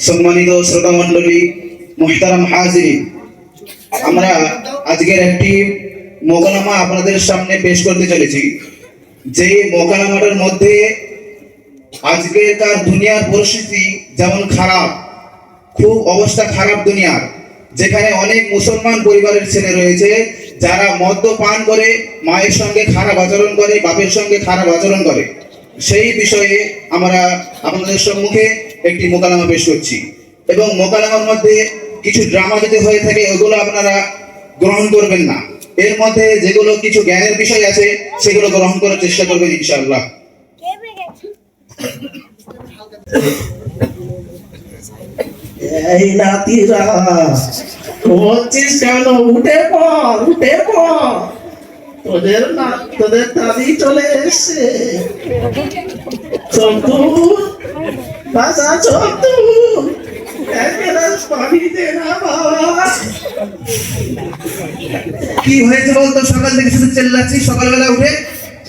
সম্মানিত শ্রোতা মণ্ডলী, মুহতারাম হাজিরিন, আমরা আজকের একটি মোকালামা আপনাদের সামনে পেশ করতে চলেছি। যে মোকালামাটার মধ্যে আজকেরকার দুনিয়ার পরিস্থিতি যেমন খারাপ, খুব অবস্থা খারাপ দুনিয়ার, যেখানে অনেক মুসলমান পরিবারের ছেলে রয়েছে যারা মদ্যপান করে, মায়ের সঙ্গে খারাপ আচরণ করে, বাপের সঙ্গে খারাপ আচরণ করে। সেই বিষয়ে আমরা আপনাদের সম্মুখে একটি মোকালামা পেশ করছি এবং মোকালামার মধ্যে কিছু ড্রামা যদি হয়ে থাকে ওগুলো আপনারা গ্রহণ করবেন না। এর মধ্যে যেগুলো কিছু জ্ঞানের বিষয় আছে সেগুলো গ্রহণ করার চেষ্টা করবেন ইনশাআল্লাহ। এই নাতিরা বলছিস কেন? উঠে পড়। তোদের দাদি চলে এসছে। চন্দু বাসা, চন্দু পানি দে না বাবা। কি হয়েছে বলতো? সকাল থেকে শুধু চেল্লাচ্ছিস, সকালবেলা উঠে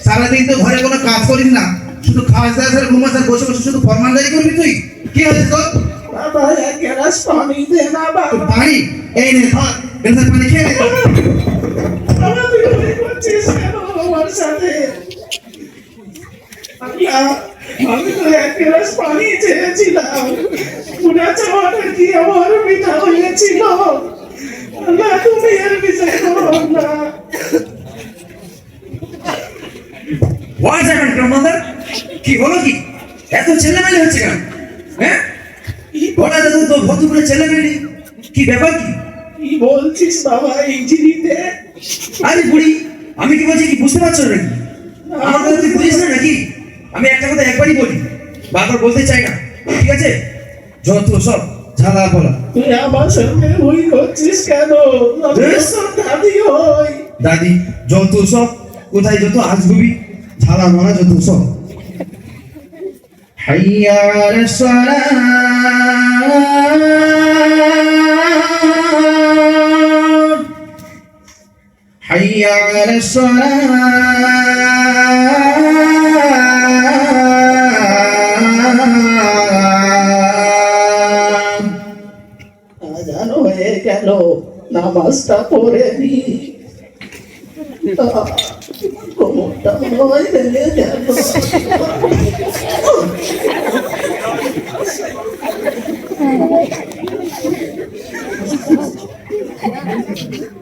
সারাদিন তো ঘরে কোনো কাজ করিস না, শুধু খাওয়া দাওয়া আর ঘুমাস আর বসে বসে শুধু ফরমানদারি করবি তুই। কি হয়েছে তোর? বাবা এক গ্লাস পানি দে না বাবা। পানি? এই নে ধর, গ্লাসের পানি খেয়ে নে। বাবা তুই ওই করছিস কেন আমার সাথে? আমি তো এক গ্লাস পানি চেয়েছিলাম, পুরা চাওয়াটা কি আমার মিঠা হয়েছিল? না তুমি এর বিষয় করো না। What happened, grandmother? কি হলো কি? এত ছেলেমেলে হচ্ছে কেন? হ্যাঁ? বড় দাদু তো ভদ্র করে ছেলেমেলে, কি ব্যাপার কি? কি বলছিস বাবা এই জিনিসে? আরে বুড়ি, আমি কি বলছি কি বুঝতে পারছো নাকি? আমার কথা তুই বুঝিস না নাকি? আমি একটা কথা একবারই বলি, বারবার বলতে চাই না, ঠিক আছে? যত সব ঝালা বলা। তুই আমার সঙ্গে ভুল করছিস কেন? দাদি হই। দাদি যত সব, কোথায় যত আজগুবি ঝালা মারা যত সব। হাইয়া আলাস সালাহ, হাইয়া আলাস সালাহ। আজান হয়ে গেল, নামাজটা পড়ে নি। কোমরটা ভয় লেগে গেল।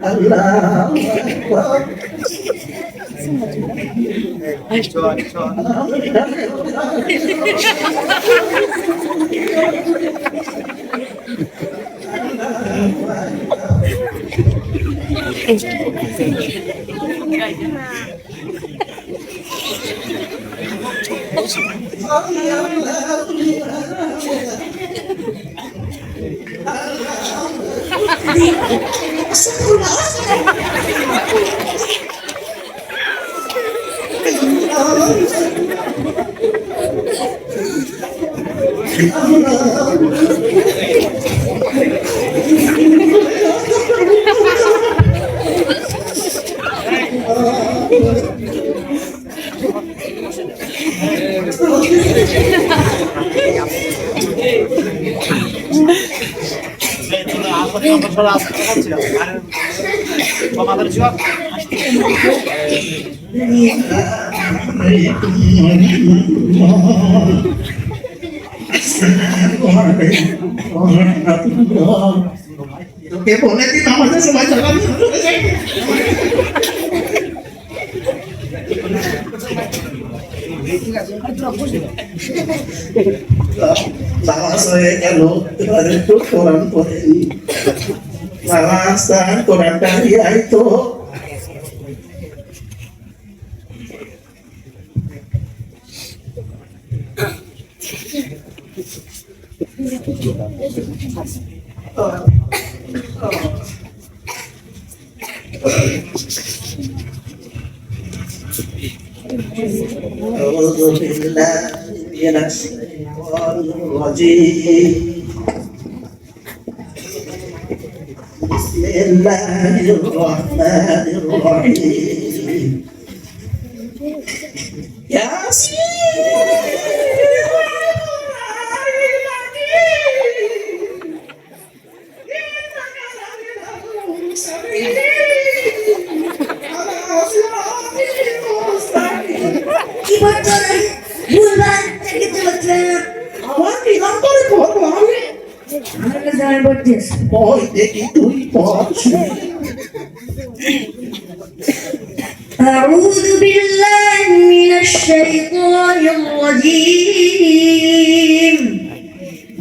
আল্লাহ তোকে বলেছি আমাদের সময় চালাবি। নামাজ হয়ে গেল, এবার একটু কোরআন পড়ে নি। নামাজ আর কোরআনটা নিয়ে আইতো। أعوذ بالله من الشيطان الرجيم. بسم الله الرحمن الرحيم. ياسين আমার কি নাম করে পড়বো আমি? আমার জামাই পড়ছিস ওই দেখি তুই পড় শুনি। أعوذ بالله من الشيطان الرجيم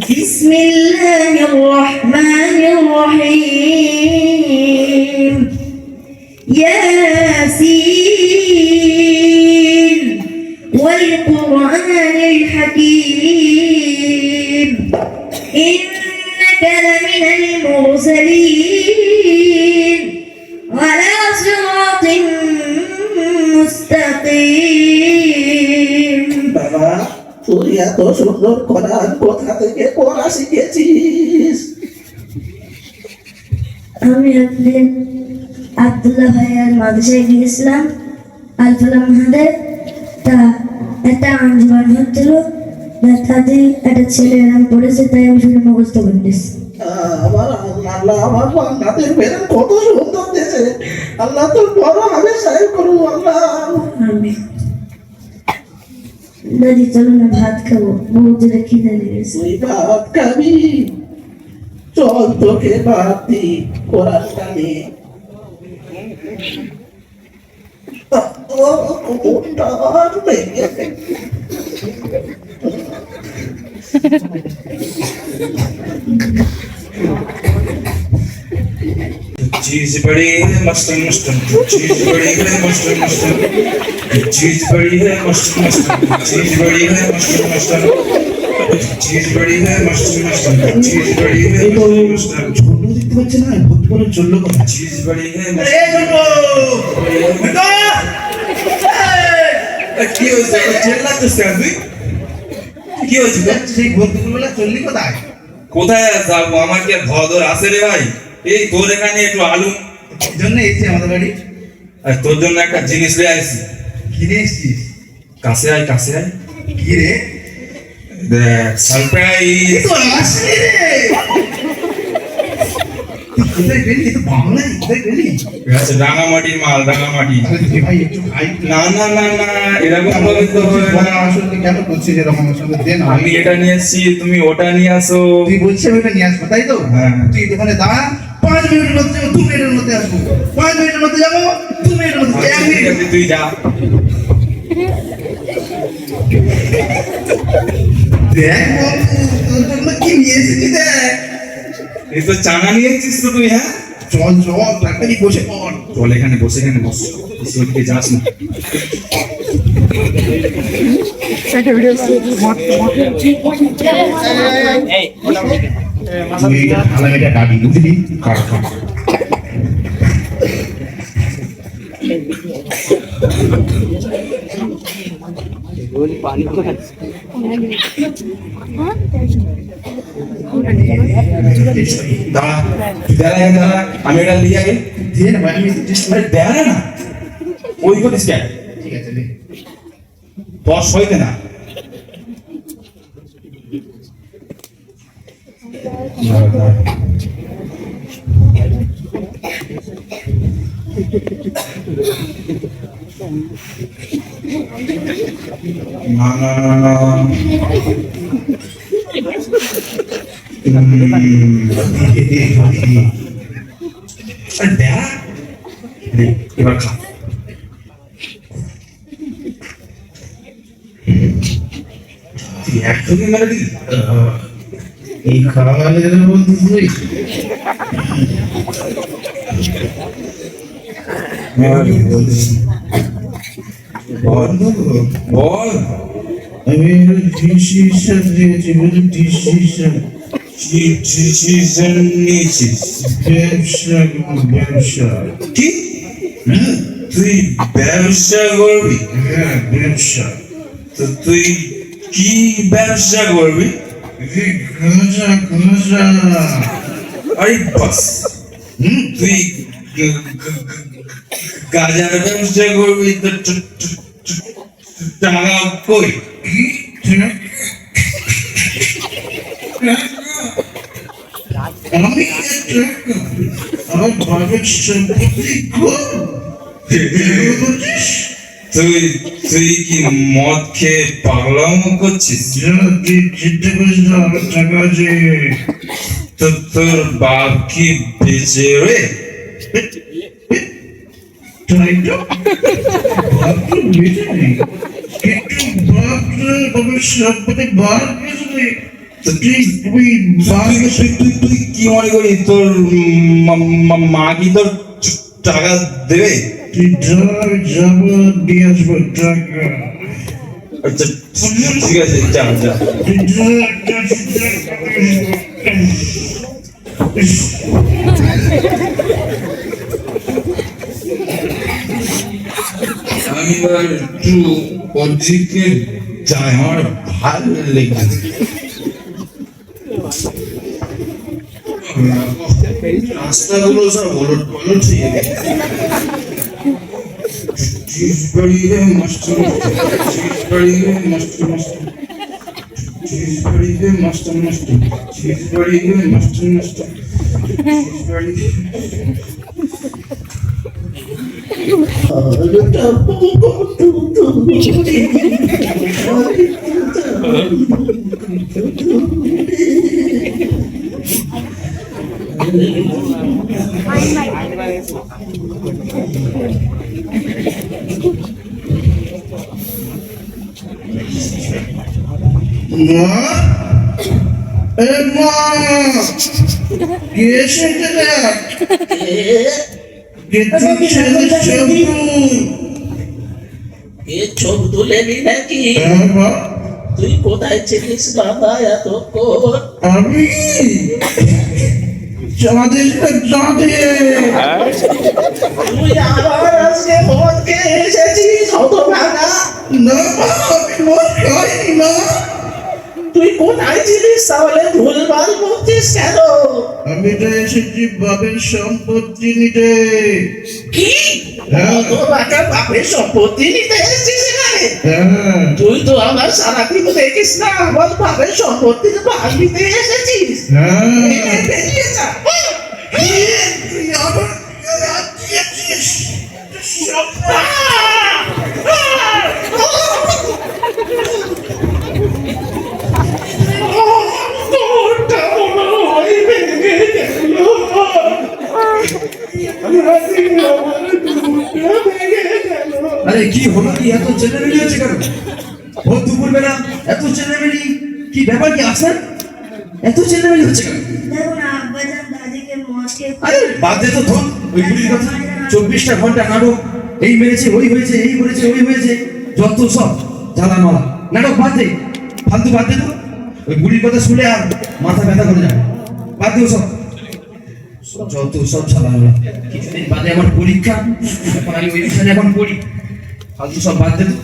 بسم الله الرحمن الرحيم ياسين والقرآن الحكيم إنك لمن المرسلين على صراط مستقيم বাবা তুই এত সুন্দর কোরআন কোথা থেকে পড়া শিখেছিস? আমি একদিন আব্দুল্লাহ ভাইয়ার মাদ্রাসায় গিয়েছিলাম আলফালা মাহাদের। তা একটা আঞ্জুমান হচ্ছিল, তাতে একটা ছেলে এরকম পড়েছে, তাই আমি শুনে মুখস্থ করে নিয়েছি। আমার আল্লাহ আমার বাংলাদেশ বেরেন কত সুন্দর দেশে আল্লাহ তোর বড় হবে সাহেব করু আল্লাহ। আমি দাদি চলো না ভাত খাবো, বহুত জোরে খিদে লেগেছে। তুই ভাত খাবি? চল তোকে ভাত দি কোরআন কানে। चीज बड़ी है मस्त मस्त, चीज बड़ी है मस्त मस्त, चीज बड़ी है मस्त मस्त, चीज बड़ी है मस्त मस्त, चीज बड़ी है मस्त मस्त, चीज बड़ी है मस्त मस्त, ছোট দেখতে পাচ্ছে না, ভূত বলে চললো কথা। चीज बड़ी है मस्त। কি হয়েছে? চিল্লাচ্ছিস কেন তুই? কি হয়েছে তোর? সেই ভূতগুলো চললি কোথায়? কোথায় যাবো? আমার কি আর ভদর আছে রে ভাই? এই তোর এখানে একটু আলু এই জন্য এসেছি আমাদের বাড়ি। আর তোর জন্য একটা জিনিস নিয়ে আসছি। কিনে এসছিস? কাছে আয়, কাছে আয়। কি রে? দেখ সারপ্রাইজ। তো আসলি রে। তুই কোথায় পেলি? এ তো বাংলায়, কোথায় পেলি? আচ্ছা, রাঙামাটির মাল, রাঙামাটি। আরে দে ভাই একটু খাই। না না না না, এরকম ভাবে তো হবে না। বলা আসলে কেন করছিস এরকম আমার সঙ্গে? দে না। আমি এটা নিয়ে এসেছি, তুমি ওটা নিয়ে আসো। তুই বলছিস আমি এটা নিয়ে আসবো, তাই তো? হ্যাঁ। তুই দোকানে দাঁড়া, 5 মিনিটের মধ্যে যাবো, 2 মিনিটের মধ্যে আসবো। 5 মিনিটের মধ্যে যাবো, 2 মিনিটের মধ্যে, আচ্ছা, 1 ঠিক মিনিট। আছে, তুই যা। দেখ বন্ধু, তোর জন্য কি নিয়ে এসেছি দেখ। এই তো চানা নিয়ে এসেছিস তো তুই, হ্যাঁ? চল চল, তাড়াতাড়ি বসে পড়। চল এখানে বসে, এখানে বস। বেশি ওদিকে যাস না। তুই এটা থালা এটা কাটি, বুঝলি? কাট কাট। দাঁড়া, তুই দাঁড়া, এখানে দাঁড়া। আমি এটা নিয়ে আগে। দিয়ে না ভাই, আমি just আরে দাঁড়া না, ওই করিস কেন? ঠিক আছে রে। বস হইতে না। না না না না। আরে দাঁড়া, এবার খা। তুই একটুকুই মেরে দিলি? এই খাবারের বন্ধু তুই? বল বল। আমি ডিসিশন দিয়েছি, বলি ডিসিশন। ডিসিশন নিয়েছিস? ব্যবসা করবো, ব্যবসা। কি? তুই ব্যবসা করবি? হ্যাঁ, ব্যবসা। তো তুই কি ব্যবসা করবি? এই গাঁজা গাঁজা। আরে বাস, তুই গাজার ব্যবসা করবি তো টাকা কই? কি? আমি আমার বাবার সম্পত্তি করছিস? তুই তুই কি মদ খেয়ে পাগলামো করছিস? তুই চিন্তা করিস না, আমার টাকা আছে। তো তোর বাপ কি বেঁচে রে? তাই তো? বাপ তো বেঁচে নেই, কিন্তু বাপ তো বাবার সম্পত্তি বার গেছে। তুই তুই কি মনে করি তোর মা কি তোর টাকা দেবে? তুই যাবো দিয়ে আসবো টাকা। আচ্ছা ঠিক আছে, যা যা। তুই আমি এবার একটু ওদিকে যাই, আমার ভালো লেগেছে। রাস্তাগুলো সব ওলট পালট হয়ে গেছে। चीज बड़ी है मस्त मस्त, चीज बड़ी है मस्त मस्त, चीज बड़ी है मस्त मस्त, चीज बड़ी है मस्त मस्त, चीज बड़ी है। মা, এ মা, কে এসেছে রে? কে তুই ছেলে শত্রু? এ চোখ তুলেনি নাকি? হ্যাঁ মা, তুই কোথায় ছিলিস বাবা এতক্ষণ? আমি চাঁদে চাঁদে। তুই আবার আজকে মদ খেয়ে এসেছিস হতভাগা? না মা, আমি মদ খাইনি মা। তুই কোথায় ছিলিস তাহলে ভুলভাল বলছিস কেন? আমি তো এসেছি বাবের সম্পত্তি নিতে। কি? হ্যাঁ। হতভাগা বাপের সম্পত্তি নিতে এসেছিস এখানে? হ্যাঁ, তুই তো আমার সারা কিন্তু দেখিস না আমার বাপের সম্পত্তির ভাগ নিতে এসেছিস। হ্যাঁ। বেরিয়ে যা। তুই আবার হাত দিয়েছিস? আরে কি হলো, কি এত চেনামেলি হচ্ছে কেন? ও দুপুর বেলা এত চেনামেলি, কি ব্যাপার, কি আসেন এত চেনামেলি হচ্ছে কেন? দেখো না আব্বাজান দাদিকে মদকে আরে বাদ দে তো ধর ওই বুড়ির কথা। 24টা ঘন্টা নাটক, এই মেরেছে ওই হয়েছে, এই করেছে ওই হয়েছে, যত সব ঝালামালা নাটক বাদ দে, ফালতু বাদ দে তো। ওই বুড়ির কথা শুনে আর মাথা ব্যথা করে যাবে, বাদ দে সব যত সব ঝালামালা। কিছুদিন বাদে আমার পরীক্ষা, এখন আমি ওই বিষয়ে এখন পড়ি, ফালতু সব বাদ দে তো।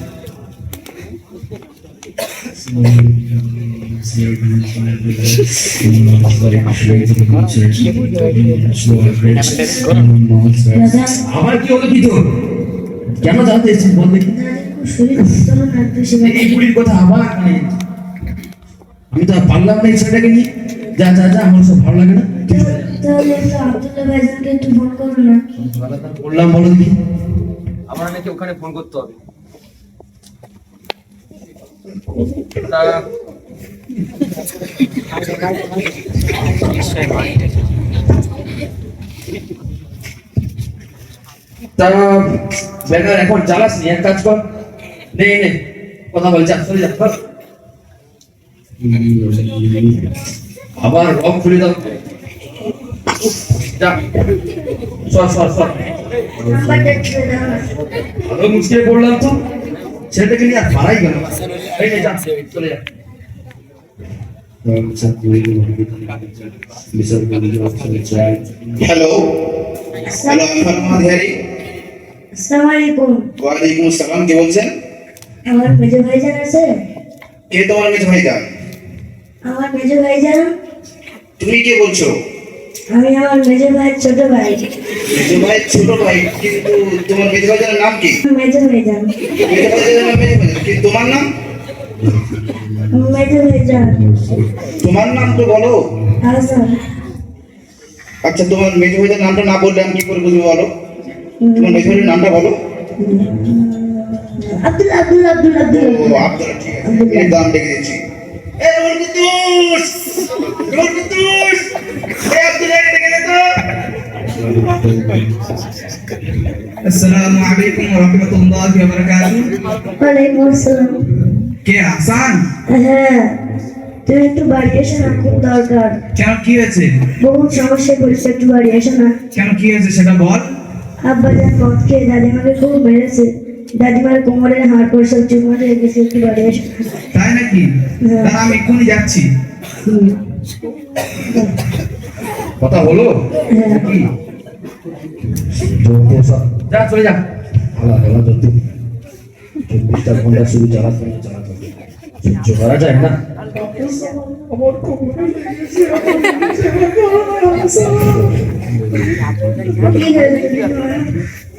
আমার কি হলো, কি তোর কেন জানতে এসেছিস বল দেখি? দাদি খুব শরীর চলো না একটু সেবা এই বুড়ির কথা আবার মানে আমি তো আর পারলাম না এই ছেলেটাকে নিয়ে। যা যা যা, আমার সব ভালো লাগে না। তাহলে একটু আব্দুল্লাহ ভাইজানকে একটু ফোন করো না। বললাম বলো দেখি। আমার নাকি ওখানে ফোন করতে হবে। তা তা বেকার এখন জ্বালাস নি, এক কাজ কর, নে নে কথা বল, যা চলে যা ধর। আবার রং খুলে দাও, যা সর সর সর। নাম্বারটা একটু দাও না। ভালো মুশকিলে পড়লাম তো, ছেলেটাকে নিয়ে আর পারাই গেল না। এই নে যা চলে যা। হ্যালো হ্যালো, আলফা মাঝারি। আসসালামু আলাইকুম। ওয়ালাইকুম আসসালাম, কে বলছেন? আমার মেজো ভাইজান আছে? কে তোমার মেজ ভাইজান? আমার মেজো ভাইজান। তুমি কে বলছো? আমি আমার মেজো ভাইয়ের ছোট ভাই। মেজ ভাই ছোট ভাই, কিন্তু তোমার মেজ ভাইজানের নাম কি? মেজো ভাইজান। মেজ ভাইজানের নাম মেজ ভাইজান, কিন্তু তোমার নাম? মেজো ভাইজান তোমার নাম তো বলো। হাসান। আচ্ছা, তোমার মেজ ভাইজানের নামটা না বললে আমি কি করে বুঝবো বলো? তোমার মেজ ভাইজানের নামটা বলো। আব্দুল্লাহ আব্দুল্লাহ আব্দুল্লাহ ও আব্দুল্লাহ আব্দুল, ঠিক আছে, এই দাম ডেকে দিচ্ছি। এ রুহুল কুদ্দুস, রুহুল কুদ্দুস, এ আব্দুল্লাহ ডেকে দে তো। আসসালামু আলাইকুম ওয়া রাহমাতুল্লাহি ওয়া বারাকাতুহু। ওয়ালাইকুম আসসালাম। কে হাসান? হ্যাঁ, তুমি একটু বাড়ি এসো না, খুব দরকার। কেন, কি হয়েছে? বহুত সমস্যায় পড়েছে, একটু বাড়ি এসো না। কেন, কি হয়েছে সেটা বল। আব্বা যান মদ খেয়ে দাদিমাকে খুব মেরেছে, দাদিমার কোমরের হাড় পড়ে সব চুপ মাঠে রেখেছে, একটু বাড়ি এসো। তাই নাকি? হ্যাঁ। দাঁড়া, আমি এক্ষুনি যাচ্ছি। কথা হলো হ্যাঁ। কি? যা, চলে যা। ঘন্টা শুধু চালাতে সহ্য করা যায় না। আমার কোমরে লেগেছে, আমার সেবা করো না। কি হয়েছে?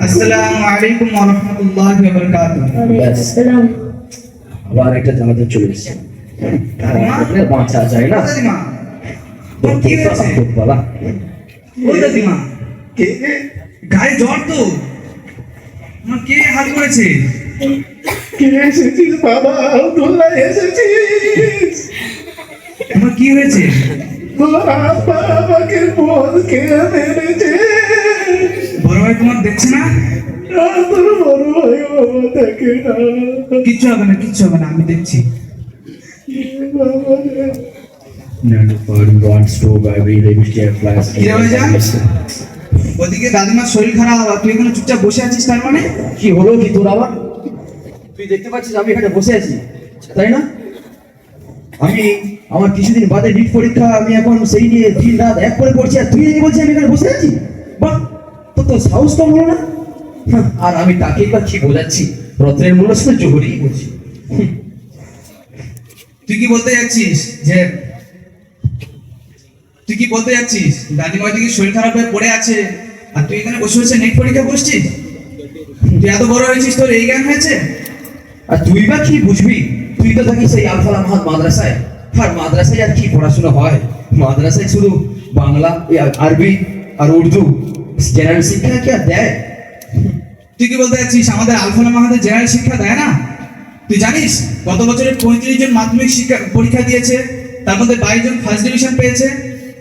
আসসালামু আলাইকুম ওয়া রাহমাতুল্লাহি ওয়া বারাকাতুহু। ওয়ালাইকুম আসসালাম। আবার একটা জ্বালাতে চলে এসেছে। বাঁচা যায় না। দাদিমা, তোর কি হয়েছে? বলা ও দাদিমা, গায়ে জ্বর তো। আমার কে হাত করেছে? কে এসেছিস বাবা? আব্দুল্লাহ এসেছিস? আমার কি হয়েছে? তোর আব্বা আমাকে মদ খেয়ে মেরেছে। বড় ভাই তোমার দেখছে না? তোর বড় ভাই বাবা দেখে না। কিচ্ছু হবে না, কিচ্ছু হবে না, আমি দেখছি। বাবা রে। কিরে ভাইজান? ওদিকে দাদিমার শরীর খারাপ, আর তুই এখানে চুপচাপ বসে আছিস, তার মানে? কি হলো কি তোর আবার? তুই দেখতে পাচ্ছিস আমি এখানে বসে আছি, তাই না? আমি আমার কিছুদিন বাদে নিট পরীক্ষা, আমি এখন সেই নিয়ে দিন রাত এক করে পড়ছি, আর তুই এই বলছিস আমি এখানে বসে আছি? বাহ, তো সাহস কম হলো না? আর আমি তাকে বা কি বোঝাচ্ছি? রত্নের মূল্য শুধু জোহরেই বলছি। তুই কি বলতে যাচ্ছিস যে দাদিমা ওইদিকে শরীর খারাপ হয়ে পড়ে আছে, আর তুই এখানে বসে বসে নেট পরীক্ষা বসছিস? তুই এত বড় হয়েছিস, তোর এই জ্ঞান হয়েছে? আর তুই বা কি বুঝবি? তুই তো থাকিস সেই আলফালা মাহাদ মাদ্রাসায়, আর মাদ্রাসায় আর কি পড়াশোনা হয়? মাদ্রাসায় শুধু বাংলা, আরবি আর উর্দু জেনারেল শিক্ষা কি আর দেয়? তুই কি বলতে যাচ্ছিস আমাদের আলফালা মাহাদের জেনারেল শিক্ষা দেয় না? তুই জানিস গত বছরে 35 জন মাধ্যমিক শিক্ষা পরীক্ষা দিয়েছে, তার মধ্যে 22 জন ফার্স্ট ডিভিশন পেয়েছে,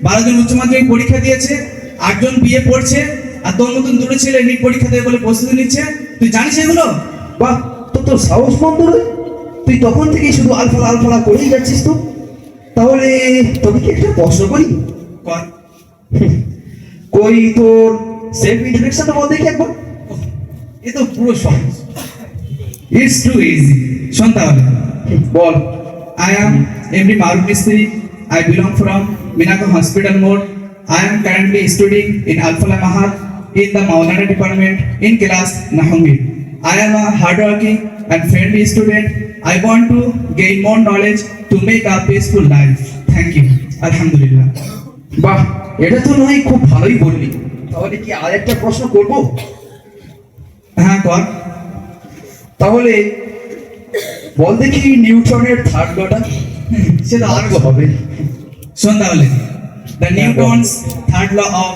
12 জন উচ্চ মাধ্যমিক পরীক্ষা দিয়েছে, 8 জন বিএ পড়ছে, আর তোর মতন দুটো ছেলে নিট পরীক্ষা দেবে বলে প্রস্তুতি নিচ্ছে। তুই জানিস এগুলো? বাহ, তোর সাহস বন্ধ রে। তুই তখন থেকেই শুধু আলফালা আলফালা করেই যাচ্ছিস তো। তাহলে তোকে কি একটা প্রশ্ন করি? কর। কই তোর সেলফ ইন্ট্রোডাকশনটা বল দেখি একবার। এ তো পুরো সহজ, ইটস টু ইজি। শোন তাহলে, বল। I am MD Maruf Mistry. I belong from Minako Hospital Mode. I am currently studying in Al-Falah Mahad in the Maulana department in class Nahumid. I am a hardworking and friendly student. I want to gain more knowledge to make a peaceful life. Thank you. Alhamdulillah. বাহ, এটা তো নয় খুব ভালোই বললি। তাহলে কি আর একটা প্রশ্ন করব? হ্যাঁ, কর। তাহলে বল দেখি নিউটনের থার্ড লটা। সেটা আর হবে। শোন তাহলে, the Newton's third law of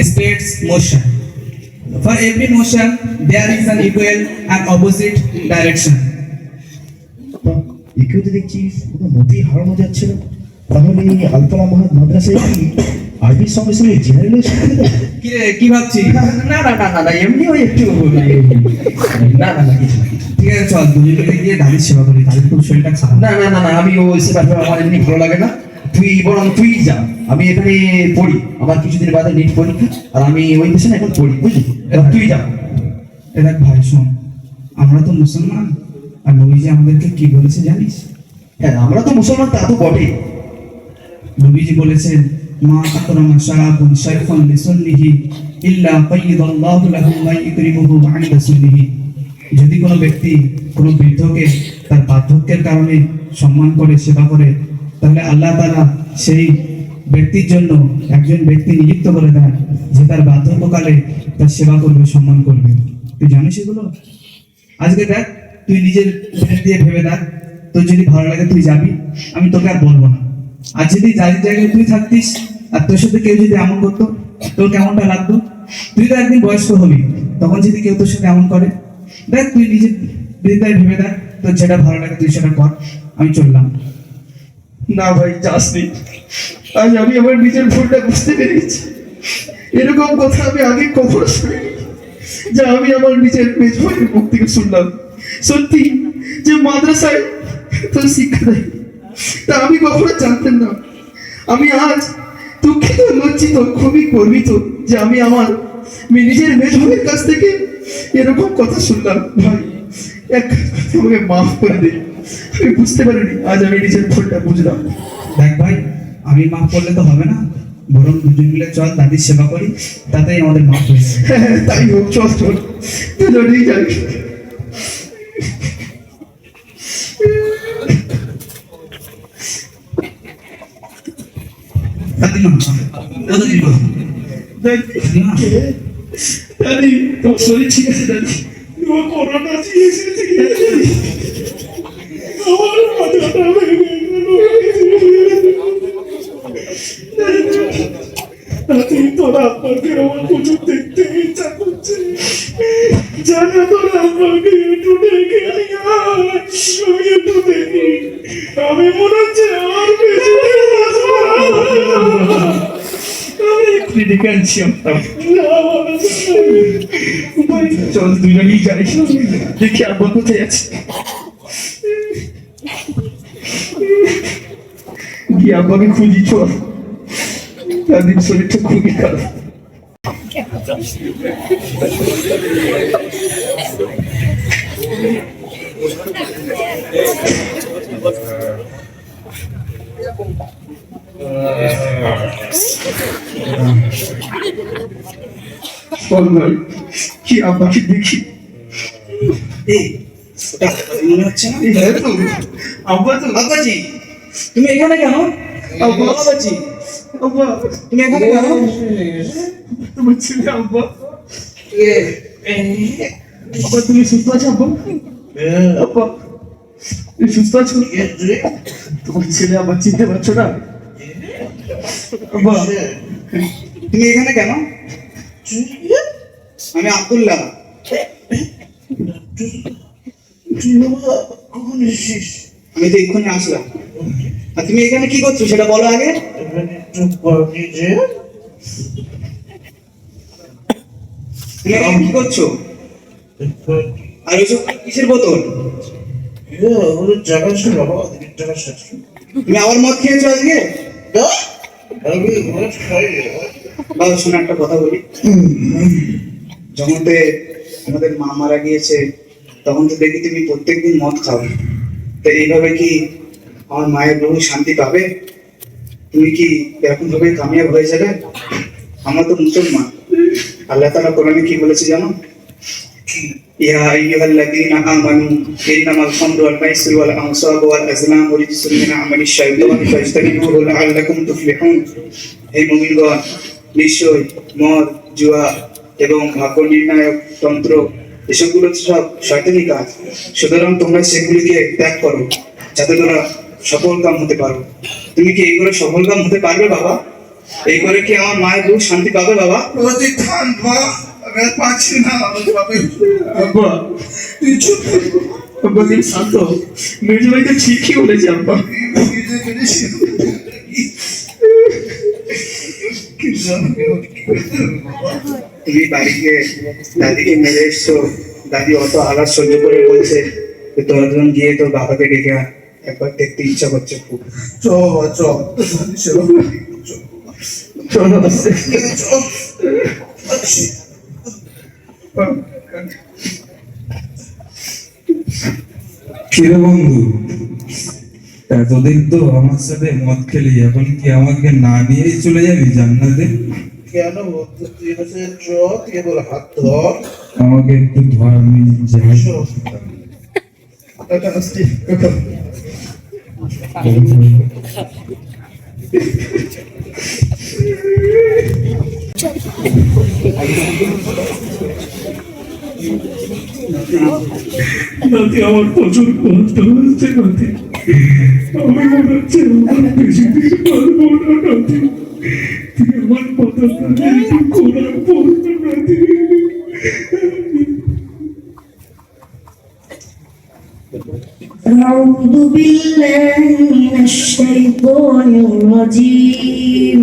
states motion. For every motion, there is an equal and opposite direction. একেও তো দেখছিস কোনো মতেই হারানো যাচ্ছে না। তাহলে আলফালা মাহাদ মাদ্রাসায় কি আরবির সঙ্গে সঙ্গে জেনারেল শিক্ষা দেয়? কি রে, কি ভাবছিস? না না না না না, এমনি ওই একটু না না না কিছু না। ঠিক আছে, চল দুজন মিলে গিয়ে দাদির সেবা করি, দাদির খুব শরীরটা খারাপ। না না না না, আমি ওই সেবা আমার এমনি ভালো লাগে না। তুই বরং তুই যা, আমি এখানে পড়ি, আমার কিছুদিন বাদে নিট পরীক্ষা, আর আমি ওই দেশে এখন পড়ি, বুঝলি? এবার তুই যা। দেখ ভাই, শোন, আমরা তো মুসলমান, আর নবীজি আমাদেরকে কি বলেছে জানিস? হ্যাঁ, আমরা তো মুসলমান, তা তো বটে। নবীজি বলেছেন, মা আকরামা শারাবুন শাইখান লিসুন্নিহি ইল্লা কাইয়্যাদাল্লাহু লাহু মা ইকরিমুহু আনদা সুন্নিহি। যদি কোনো ব্যক্তি কোনো বৃদ্ধকে তার বার্ধক্যের কারণে সম্মান করে, সেবা করে, তাহলে আল্লাহ তাআলা সেই ব্যক্তির জন্য একজন ব্যক্তি নিযুক্ত করে দেন, যে তার বার্ধক্যকালে তার সেবা করবে, সম্মান করবে। তুই জানিস এগুলো? আজকে দেখ, তুই নিজের ব্রেন দিয়ে ভেবে দেখ, তোর যদি ভালো লাগে তুই যাবি, আমি তোকে আর বলবো না। আর যদি যার জায়গায় তুই থাকতিস, আর তোর সাথে কেউ যদি এমন করতো, তোর কেমনটা লাগতো? তুই তো একদিন বয়স্ক হবি, তখন যদি কেউ তোর সাথে এমন করে, দেখ তুই নিজে বিদায় ভেবে দেখ, তোর যেটা ভালো লাগে তুই সেটা কর, আমি চললাম। না ভাই যাসনি, আজ আমি আমার নিজের ভুলটা বুঝতে পেরেছি। এরকম কথা আমি আগে কখনো শুনিনি, যা আমি আমার নিজের মেজ ভাইয়ের মুখ থেকে শুনলাম। সত্যি যে মাদ্রাসায় তোর শিক্ষা দেয়, তা আমি কখনো জানতাম না। আমি আজ দুঃখিত, লজ্জিত, খুবই গর্বিত যে আমি আমার নিজের মেজ ভাইয়ের কাছ থেকে এরকম কথা শুনলাম। ভাই এক আমাকে মাফ করে দে, আমি বুঝতে পারিনি, আজ আমি নিজের ভুলটা বুঝলাম। দেখ ভাই, আমি মাফ করলে তো হবে না, বরং দুজন মিলে চল দাদির সেবা করি, তাতেই আমাদের মাফ হয়ে যাবে। হ্যাঁ তাই হোক, চল চল, দুজনেই যাই। দাদিমা, ও দাদিমা, দাদিমা, দাদি তোমার শরীর ঠিক আছে? দাদি তোমার করোনা ঠিক আছে? আমার মাথাটা ভেঙে গেল। তোরা আব্বাকে আমার প্রচুর দেখতে ইচ্ছা করছে, জানা তোরা আব্বাকে একটু দেখে নিয়ে আয়, আমি একটু দেখি, আমি মনে হচ্ছে আর বেঁচে বাঁচবো না। আমি একটু দেখে আনছি আপনার, চল দুজনেই যাই, দেখি আব্বা কোথায় আছে, গিয়ে আব্বাকে খুঁজি। চল, দাদির শরীরটা খুবই খারাপ। চল ভাই, কি আব্বাকে দেখি। মনে হচ্ছে না? হ্যাঁ তো, আব্বা তো। আব্বাজি, তুমি এখানে কেন? আব্বা, আব্বাজি, আব্বা তুমি এখানে কেন? তোমার ছেলে। আব্বা, আব্বা তুমি সুস্থ আছো? আব্বা, আব্বা তুমি সুস্থ আছো? তোমার ছেলে আবার চিনতে পারছো না? আব্বা তুমি এখানে কেন? আমি আব্দুল্লাহ। কখন এসেছিস? আমি তো এক্ষুনি আসলাম। আর তুমি এখানে কি করছো সেটা বলো আগে। তুমি এখানে কি করছো? আর ওইসব কিসের বোতল? তুমি আবার মদ খেয়েছো আজকে? বাবা শোনো, একটা কথা বলি। যখন আমাদের মা মারা গিয়েছে, তখন তো দেখি তুমি প্রত্যেকদিন মদ খাও। তো এইভাবে কি আমার মায়ের বহু শান্তি পাবে? তুমি কি এরকম ভাবে কামিয়াব হয়ে যাবে? আমরা তো মুসলমান। আল্লাহ তাআলা কোরআনে কি বলেছে জানো? ইয়া আইয়ুহাল্লাযীনা আমানু ইন্নামাল খামরু ওয়াল মাইসিরু ওয়াল আনসাবু ওয়াল আজলামু রিজসুম মিন আমালিশ শাইতানি ফাজতানিবুহু লাআল্লাকুম তুফলিহুন। হে মুমিনগণ, নিশ্চয় মদ, জুয়া এবং ভাগ্য নির্ণায়ক তন্ত্র এসবগুলো সব শয়তানি কাজ। সুতরাং তোমরা সেগুলিকে ত্যাগ করো, যাতে তোমরা সফল কাম হতে পারো। তুমি কি এই করে সফল কাম হতে পারবে বাবা? এই করে কি আমার মায়ের বহু শান্তি পাবে বাবা? আমি আর পাচ্ছি না। আব্বা তুই চুপ কর। আব্বা তুমি শান্ত। মেজো ভাই তো ঠিকই বলেছে আব্বা। তুমি বাড়িতে দাদিকে মেরে এসছো, দাদি অত আঘাত সহ্য করে বলছে তোরা দুজন গিয়ে তোর বাবাকে ডেকে আন, একবার দেখতে ইচ্ছা করছে খুব। চলো আসছে। কিরে বন্ধু, এতদিন তো আমার সাথে মদ খেলি, এখন কি আমাকে না নিয়েই চলে যাবি জান্নাতে? কেন বলতো? তুই হচ্ছে তুই বল হাত ধর। আমাকে একটু ধর, আমি যাই। আসছি। নাতি আমার প্রচুর কষ্ট হচ্ছে নাতি, আমি মনে হচ্ছে আমার বেশি দিন পারবো না নাতি, তুই আমার কথাটা একটু করার পড়তো নাতি। بالله من الشيطان الرجيم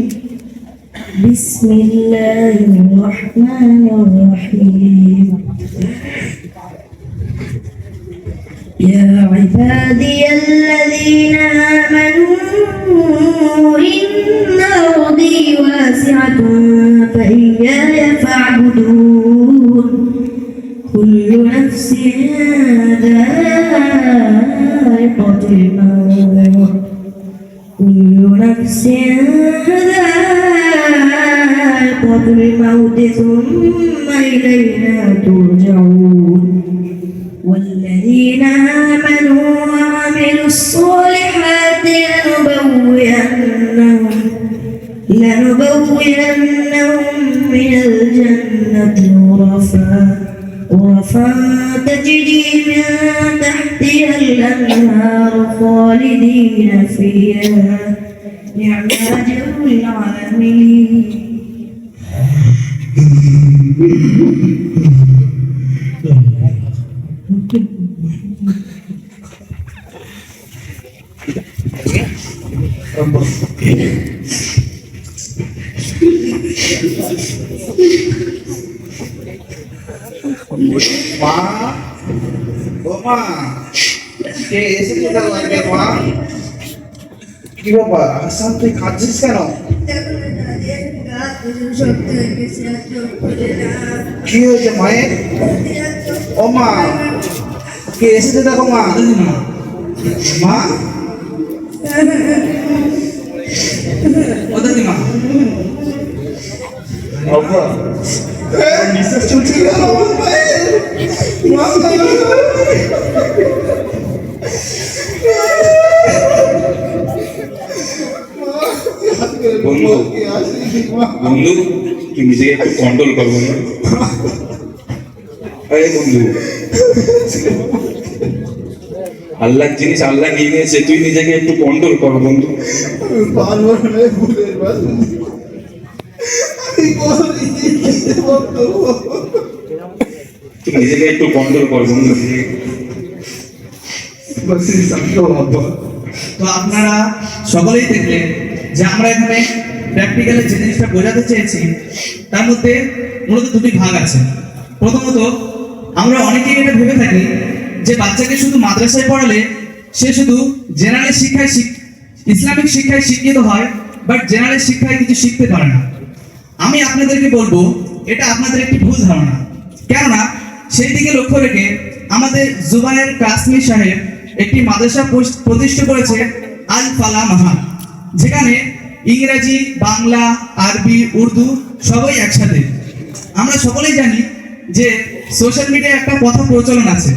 بسم الله الرحمن الرحيم يا عبادي الذين آمنوا إن أرضي واسعة فإياي فاعبدون كل نفس ذائقة الموت كل نفس ذائقة الموت ثم إلينا ترجعون والذين آمنوا وعملوا الصالحات لنبوئنهم من الجنة غرفا تجري من تحتها الأنهار خالدين فيها نعم أجر العاملين. মা, ও মা, কে এসেছে তার লাগে মা? কি বাবা, আসাম তুই কাঁদছিস কেন? কি হয়েছে মায়ের? ও মা, কে এসেছে দেখো মা? মা, ও দাদিমা, বাবা, নিঃশ্বাস চলছে না আমার মায়ের। মা, বন্ধু বন্ধু তুই নিজেকে একটু কন্ট্রোল কর বন্ধু। আরে বন্ধু, আল্লাহ জিনিস আল্লাহ নিয়ে নিয়েছে, তুই নিজেকে একটু কন্ট্রোল কর বন্ধু। বারবার মেয়ে ভুলের বাসন আমি তুই নিজেকে একটু কন্ট্রোল কর বন্ধু। তো আপনারা সকলেই দেখলেন যে আমরা এখানে প্র্যাকটিক্যালি যে জিনিসটা বোঝাতে চেয়েছি তার মধ্যে মূলত দুটি ভাগ আছে। প্রথমত, আমরা অনেকেই এটা ভেবে থাকি যে বাচ্চাকে শুধু মাদ্রাসায় পড়ালে সে শুধু জেনারেল শিক্ষায় ইসলামিক শিক্ষায় শিক্ষিত হয়, বাট জেনারেল শিক্ষায় কিছু শিখতে পারে না। আমি আপনাদেরকে বলবো এটা আপনাদের একটি ভুল ধারণা। কেননা সেই দিকে লক্ষ্য রেখে আমাদের জুবায়ের কাশ্মীর সাহেব একটি মাদ্রাসা প্রতিষ্ঠা করেছে আল ফালা মাহাদ, যেখানে ইংরেজি, বাংলা, আরবি, উর্দু সবই একসাথে। আমরা সকলেই জানি যে সোশ্যাল মিডিয়ায় একটা কথা প্রচলন আছে,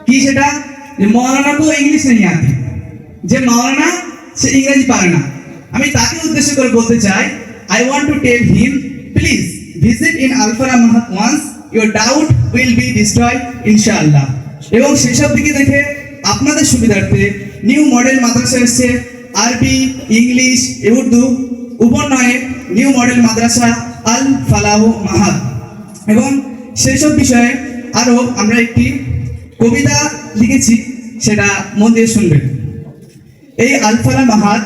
কি সেটা, যে মৌলানা কো ইংলিশ নেই আতি, যে মৌলানা সে ইংরেজি পারে না। আমি তাকে উদ্দেশ্য করে বলতে চাই, I want to tell him, please visit in Al Falah Mahad once, your doubt will be destroyed inshallah. এবং সেসব দিকে দেখে আপনাদের সুবিধার্থে নিউ মডেল মাদ্রাসা এসছে, আরবি, ইংলিশ, উর্দু উপনয়ে নিউ মডেল মাদ্রাসা আল ফালাহ মাহাদ। এবং সেসব বিষয়ে আরও আমরা একটি কবিতা লিখেছি, সেটা মন দিয়ে শুনবেন। এই আল ফালাহ মাহাদ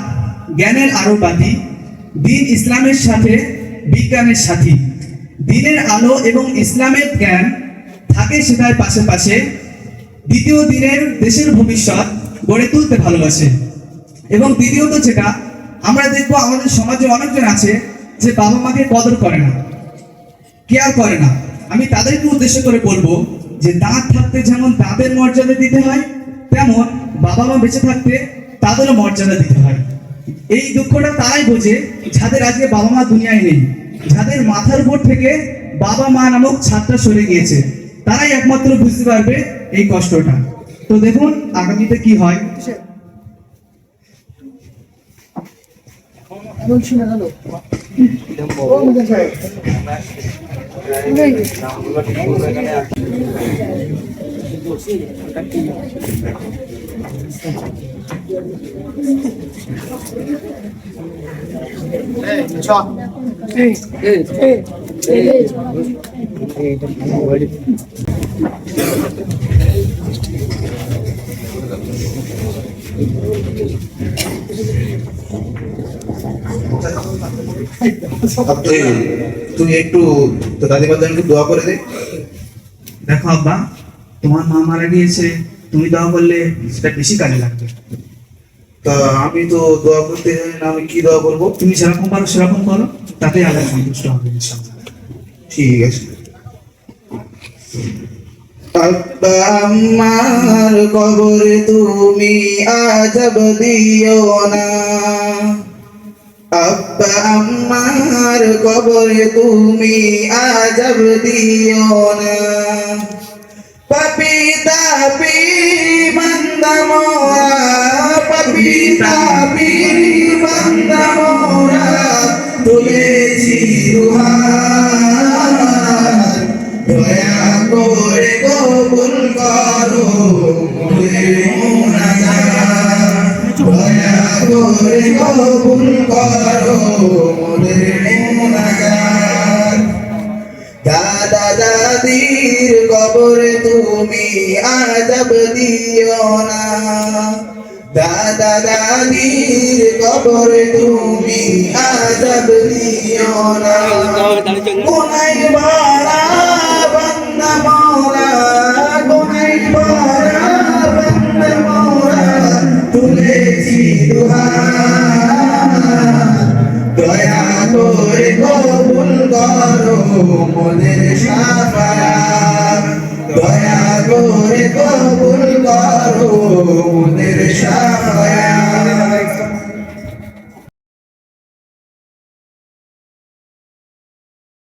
জ্ঞানের আরো বাতি, দিন ইসলামের সাথে বিজ্ঞানের সাথী, দিনের আলো এবং ইসলামের জ্ঞান থাকে সেটার পাশে পাশে, দ্বিতীয় দিনের দেশের ভবিষ্যৎ গড়ে তুলতে ভালোবাসে। এবং দ্বিতীয়ত যেটা আমরা দেখবো, আমাদের সমাজে অনেকজন আছে যে বাবা মাকে কদর করে না, কেয়ার করে না। আমি তাদেরকে উদ্দেশ্য করে বলবো যে দাঁত থাকতে যেমন দাঁতের মর্যাদা দিতে হয়, তেমন বাবা মা বেঁচে থাকতে তাদেরও মর্যাদা দিতে হয়। এই দুঃখটা তারাই বোঝে যাদের আজকে বাবা মা দুনিয়ায় নেই, যাদের মাথার উপর থেকে বাবা মা নামক ছাদটা সরে গিয়েছে, তারাই একমাত্র বুঝতে পারবে এই কষ্টটা। তো দেখুন আগামীতে কি হয়। এই তুই তুই একটু তো দাদিমার জন্য একটু দোয়া করে দে। দেখো আব্বা, তোমার মা মারা গিয়েছে, তুমি দোয়া করলে সেটা বেশি কাজে লাগবে। তা আমি তো দোয়া করতে জানি না, আমি কি দোয়া করবো? তুমি যেরকম পারো সেরকম করো, তাতেই আল্লাহ সন্তুষ্ট হবে ইনশাআল্লাহ। ঠিক আছে। আব্বা আম্মার কবরে তুমি আজাব দিও না, আব্বা আম্মার কবরে তুমি আজাব দিও না। পাপি তাপি বান্দা মোরা, পাপি তাপি বান্দা মোরা, তুলেছি দুহাত, দয়া করে কবুল করো মোদের মুনাজাত, দয়া করে কবুল করো মোদের মুনাজাত। দাদা দাদির কবরে তুমি আজাব দিও না, দাদা দাদির কবরে তুমি আজাব দিও না। কোনাই বাড়া বান্দা মোরা, কোনাই বাড়া বান্দা মোরা, তুলেছি দুহাত, দয়া করে কবুল করো মোদের সাফায়াত, দয়া করে কবুল করো মোদের